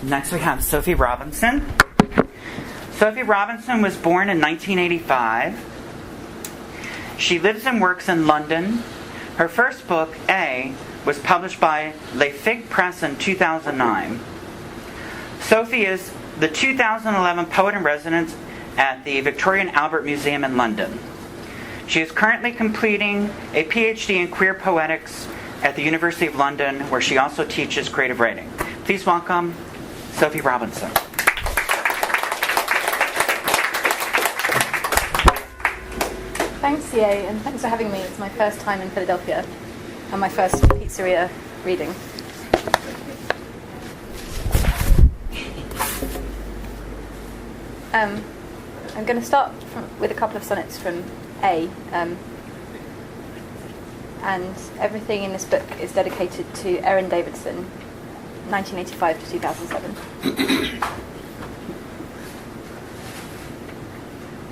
Next we have Sophie Robinson. Sophie Robinson was born in 1985. She lives and works in London. Her first book, A, was published by Le Fig Press in 2009. Sophie is the 2011 Poet in Residence at the Victoria and Albert Museum in London. She is currently completing a PhD in queer poetics at the University of London, where she also teaches creative writing. Please welcome Sophie Robinson. Thanks, CA, and thanks for having me. It's my first time in Philadelphia and my first pizzeria reading. I'm going to start with a couple of sonnets from A, and everything in this book is dedicated to Erin Davidson, 1985 to 2007.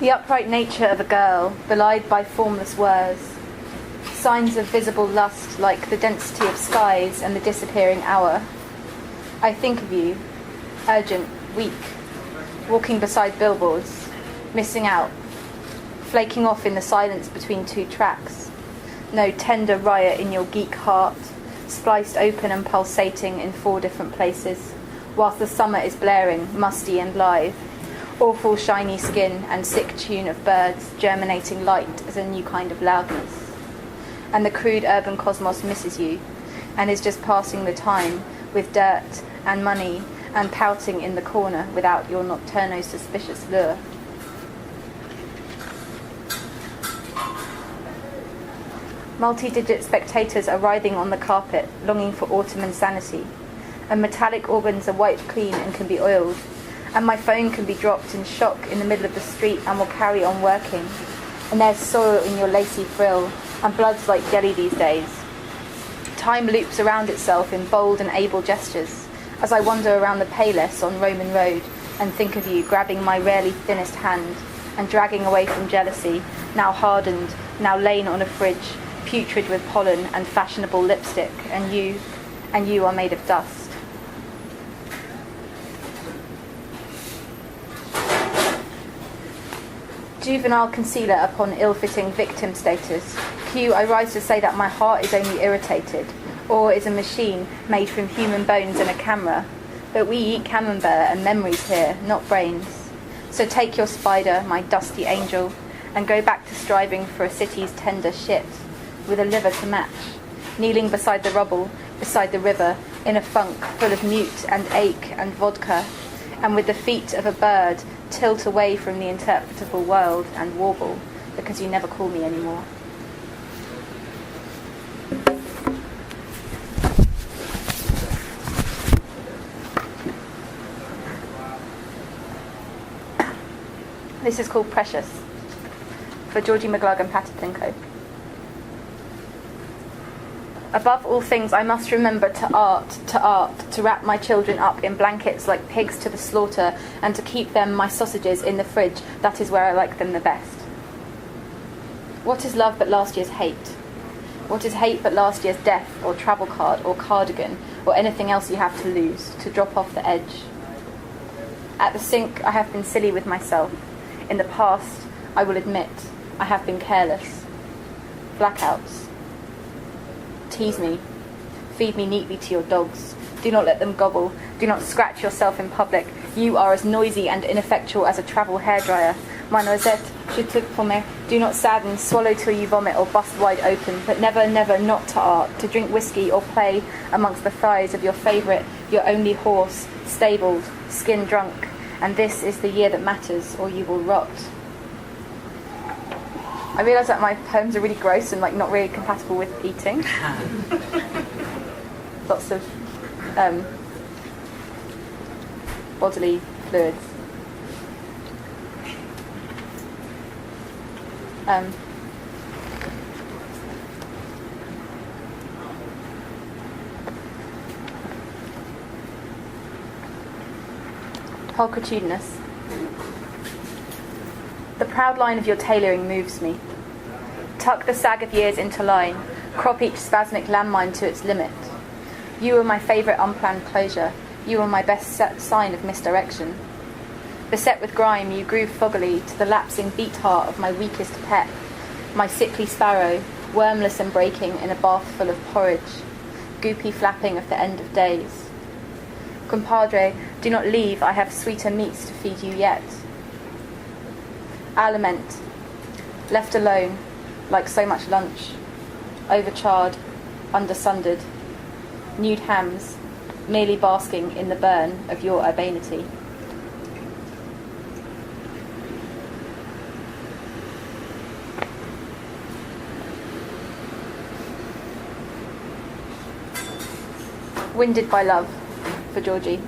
The upright nature of a girl, belied by formless words, signs of visible lust like the density of skies and the disappearing hour. I think of you, urgent, weak, walking beside billboards, missing out, flaking off in the silence between two tracks. No tender riot in your geek heart, spliced open and pulsating in 4 different places, whilst the summer is blaring, musty and live. Awful shiny skin and sick tune of birds germinating light as a new kind of loudness. And the crude urban cosmos misses you and is just passing the time with dirt and money and pouting in the corner without your nocturno suspicious lure. Multi-digit spectators are writhing on the carpet, longing for autumn insanity. And metallic organs are wiped clean and can be oiled. And my phone can be dropped in shock in the middle of the street and will carry on working. And there's soil in your lacy frill, and blood's like jelly these days. Time loops around itself in bold and able gestures, as I wander around the Payless on Roman Road and think of you grabbing my rarely thinnest hand and dragging away from jealousy, now hardened, now lain on a fridge, putrid with pollen and fashionable lipstick, and you are made of dust. Juvenile concealer upon ill-fitting victim status. Q, I rise to say that my heart is only irritated, or is a machine made from human bones and a camera. But we eat camembert and memories here, not brains. So take your spider, my dusty angel, and go back to striving for a city's tender shit, with a liver to match, kneeling beside the rubble, beside the river, in a funk full of mute and ache and vodka, and with the feet of a bird tilt away from the interpretable world and warble, because you never call me anymore. This is called Precious, for Georgie McGlug and Patty Plinko. Above all things, I must remember to art, to wrap my children up in blankets like pigs to the slaughter, and to keep them, my sausages, in the fridge. That is where I like them the best. What is love but last year's hate? What is hate but last year's death, or travel card, or cardigan, or anything else you have to lose, to drop off the edge? At the sink, I have been silly with myself. In the past, I will admit, I have been careless. Blackouts. Tease me. Feed me neatly to your dogs. Do not let them gobble. Do not scratch yourself in public. You are as noisy and ineffectual as a travel hairdryer. Ma noisette, je te promets. Do not sadden, swallow till you vomit or bust wide open, but never, never not to art, to drink whiskey or play amongst the thighs of your favourite, your only horse, stabled, skin drunk. And this is the year that matters, or you will rot. I realise that my poems are really gross and not really compatible with eating. Lots of bodily fluids. Pulchritudinous. The proud line of your tailoring moves me. Tuck the sag of years into line, crop each spasmic landmine to its limit. You were my favourite unplanned closure, You were my best sign of misdirection. Beset with grime, you grew foggily to the lapsing beat heart of my weakest pet, my sickly sparrow, wormless and breaking in a bath full of porridge, goopy flapping of the end of days. Compadre, do not leave, I have sweeter meats to feed you yet. I lament, left alone, like so much lunch, overcharred, undersundered, nude hams, merely basking in the burn of your urbanity. Winded by love, for Georgie.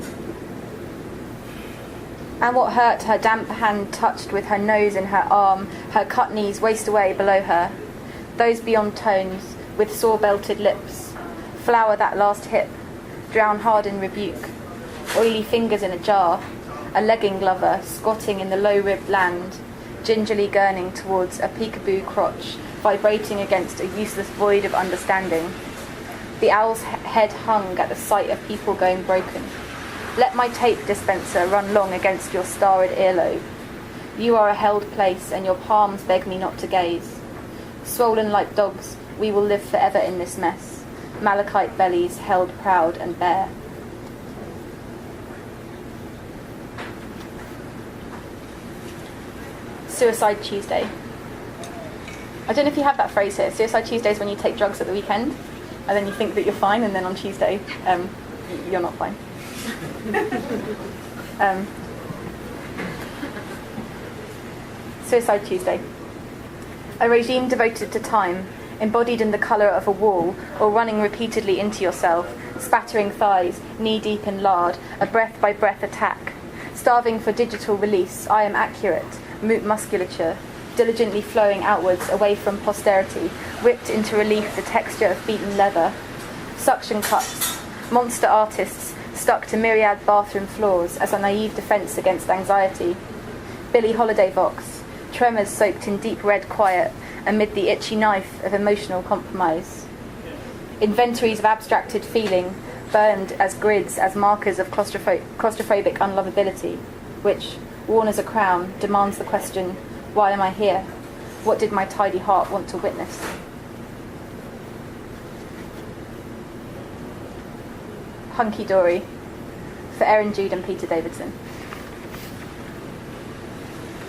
And what hurt her damp hand touched with her nose in her arm, her cut knees waist away below her, those beyond tones, with sore-belted lips, flower that last hip, drown hard in rebuke, oily fingers in a jar, a legging glover squatting in the low-ribbed land, gingerly gurning towards a peekaboo crotch, vibrating against a useless void of understanding. The owl's head hung at the sight of people going broken. Let my tape dispenser run long against your starred earlobe. You are a held place, and your palms beg me not to gaze. Swollen like dogs, we will live forever in this mess. Malachite bellies held proud and bare. Suicide Tuesday. I don't know if you have that phrase here. Suicide Tuesday is when you take drugs at the weekend, and then you think that you're fine, and then on Tuesday, you're not fine. Suicide Tuesday. A regime devoted to time, embodied in the colour of a wall, or running repeatedly into yourself, spattering thighs, knee-deep in lard, a breath-by-breath attack. Starving for digital release, I am accurate, musculature, diligently flowing outwards away from posterity, whipped into relief the texture of beaten leather. Suction cups, monster artists stuck to myriad bathroom floors as a naive defence against anxiety. Billie Holiday Vox, tremors soaked in deep red quiet amid the itchy knife of emotional compromise. Inventories of abstracted feeling, burned as grids, as markers of claustrophobic unlovability, which, worn as a crown, demands the question, why am I here? What did my tidy heart want to witness? Hunky Dory, for Erin Jude and Peter Davidson.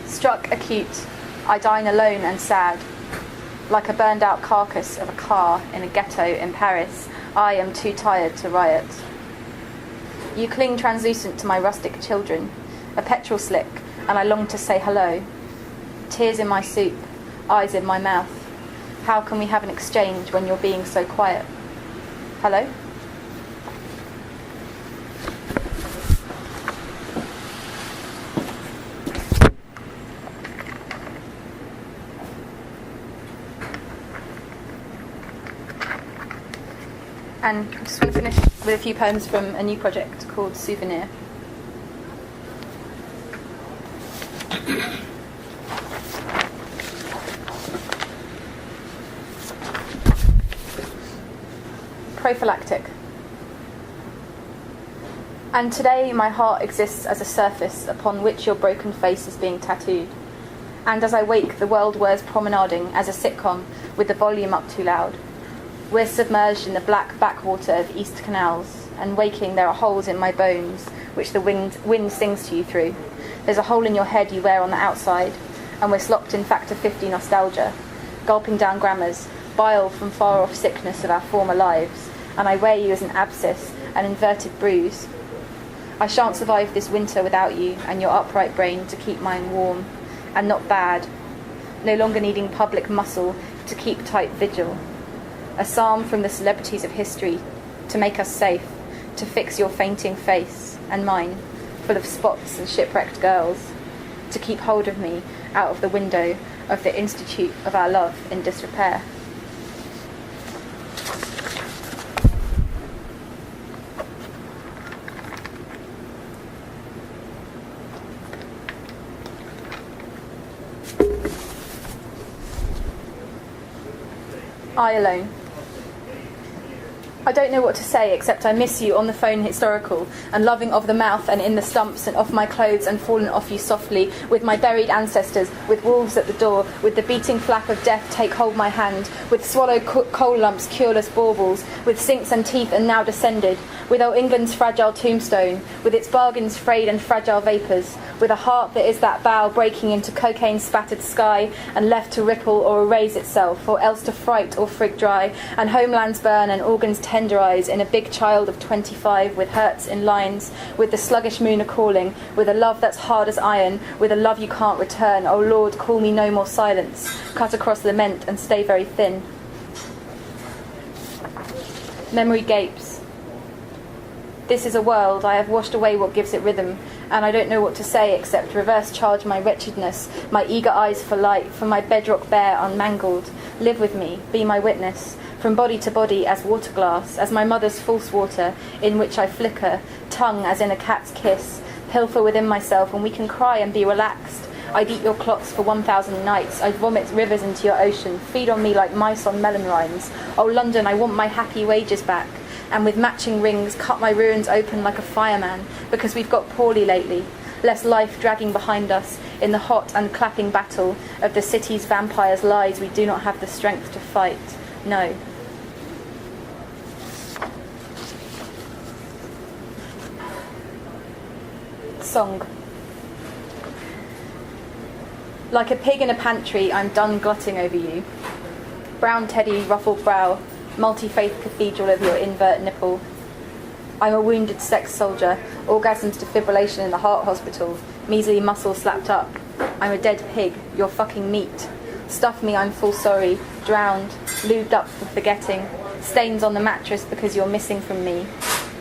Struck acute, I dine alone and sad. Like a burned out carcass of a car in a ghetto in Paris, I am too tired to riot. You cling translucent to my rustic children, a petrol slick, and I long to say hello. Tears in my soup, eyes in my mouth. How can we have an exchange when you're being so quiet? Hello? And I just want to finish with a few poems from a new project called Souvenir. Prophylactic. And today my heart exists as a surface upon which your broken face is being tattooed. And as I wake, the world wears promenading as a sitcom with the volume up too loud. We're submerged in the black backwater of East Canals, and waking there are holes in my bones which the wind sings to you through. There's a hole in your head you wear on the outside, and we're slopped in Factor 50 nostalgia, gulping down grammars, bile from far-off sickness of our former lives, and I wear you as an abscess, an inverted bruise. I shan't survive this winter without you and your upright brain to keep mine warm, and not bad, no longer needing public muscle to keep tight vigil. A psalm from the celebrities of history to make us safe, to fix your fainting face and mine, full of spots and shipwrecked girls, to keep hold of me out of the window of the institute of our love in disrepair. I alone. I don't know what to say except I miss you on the phone historical and loving of the mouth and in the stumps and off my clothes and fallen off you softly with my buried ancestors, with wolves at the door, with the beating flap of death take hold my hand, with swallowed coal lumps, cureless baubles, with sinks and teeth and now descended, with old England's fragile tombstone, with its bargains frayed and fragile vapours, with a heart that is that bow breaking into cocaine-spattered sky and left to ripple or erase itself, or else to fright or frig dry, and homelands burn and organs tenderize in a big child of 25 with hurts in lines, with the sluggish moon a-calling, with a love that's hard as iron, with a love you can't return. Oh Lord, call me no more silence, cut across lament and stay very thin. Memory gapes. This is a world, I have washed away what gives it rhythm, and I don't know what to say except reverse charge my wretchedness, my eager eyes for light, from my bedrock bare unmangled. Live with me, be my witness, from body to body as water glass, as my mother's false water, in which I flicker, tongue as in a cat's kiss, pilfer within myself, and we can cry and be relaxed. I'd eat your clocks for 1,000 nights, I'd vomit rivers into your ocean, feed on me like mice on melon rinds. Oh London, I want my happy wages back, and with matching rings cut my ruins open like a fireman, because we've got poorly lately, less life dragging behind us in the hot and clapping battle of the city's vampires' lies we do not have the strength to fight. No. Song. Like a pig in a pantry, I'm done glutting over you. Brown teddy, ruffled brow, multi-faith cathedral of your invert nipple. I'm a wounded sex soldier, orgasms defibrillation in the heart hospital, measly muscle slapped up. I'm a dead pig, you're fucking meat. Stuff me, I'm full sorry, drowned, lubed up for forgetting, stains on the mattress because you're missing from me.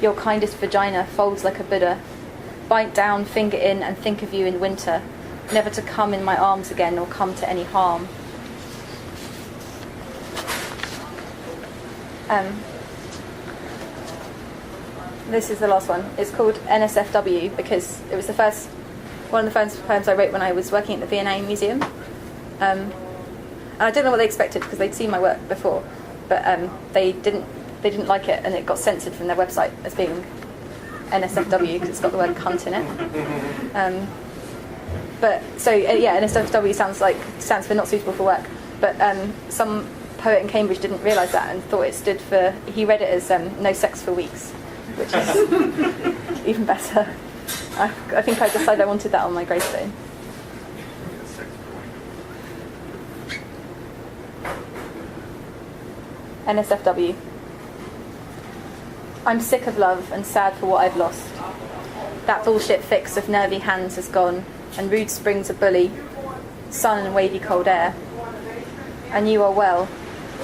Your kindest vagina folds like a Buddha. Bite down, finger in, and think of you in winter, never to come in my arms again or come to any harm. This is the last one. It's called NSFW because it was one of the first poems I wrote when I was working at the V&A Museum. And I don't know what they expected because they'd seen my work before, but they didn't like it, and it got censored from their website as being NSFW because it's got the word cunt in it. NSFW stands for not suitable for work, but some poet in Cambridge didn't realise that and thought it stood for, he read it as no sex for weeks, which is even better. I think I decided I wanted that on my gravestone. NSFW. I'm sick of love and sad for what I've lost. That bullshit fix of nervy hands has gone, and rude springs a bully, sun and wavy cold air. And you are well,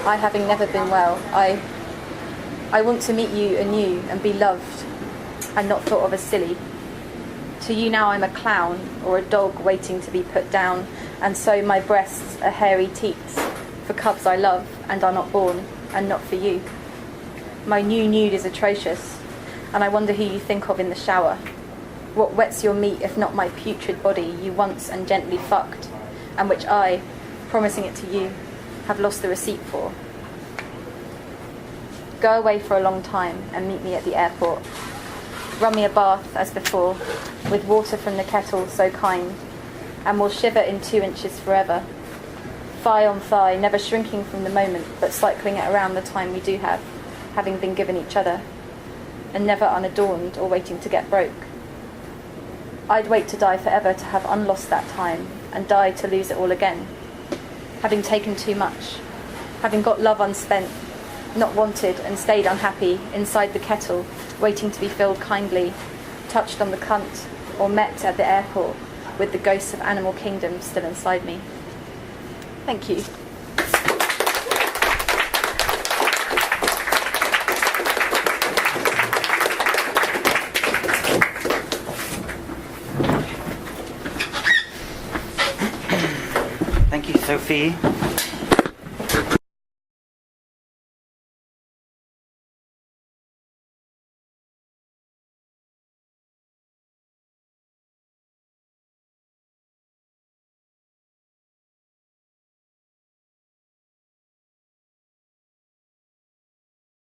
I having never been well. I want to meet you anew and be loved and not thought of as silly. To you now I'm a clown or a dog waiting to be put down, and so my breasts are hairy teats for cubs I love and are not born, and not for you. My new nude is atrocious, and I wonder who you think of in the shower. What wets your meat if not my putrid body you once and gently fucked, and which I, promising it to you, have lost the receipt for. Go away for a long time and meet me at the airport. Run me a bath as before, with water from the kettle so kind, and we'll shiver in 2 inches forever. Thigh on thigh, never shrinking from the moment, but cycling it around the time we do have, having been given each other, and never unadorned or waiting to get broke. I'd wait to die forever to have unlost that time, and die to lose it all again. Having taken too much, having got love unspent, not wanted and stayed unhappy inside the kettle, waiting to be filled kindly, touched on the cunt, or met at the airport with the ghosts of Animal Kingdom still inside me. Thank you. Thank you, Sophie.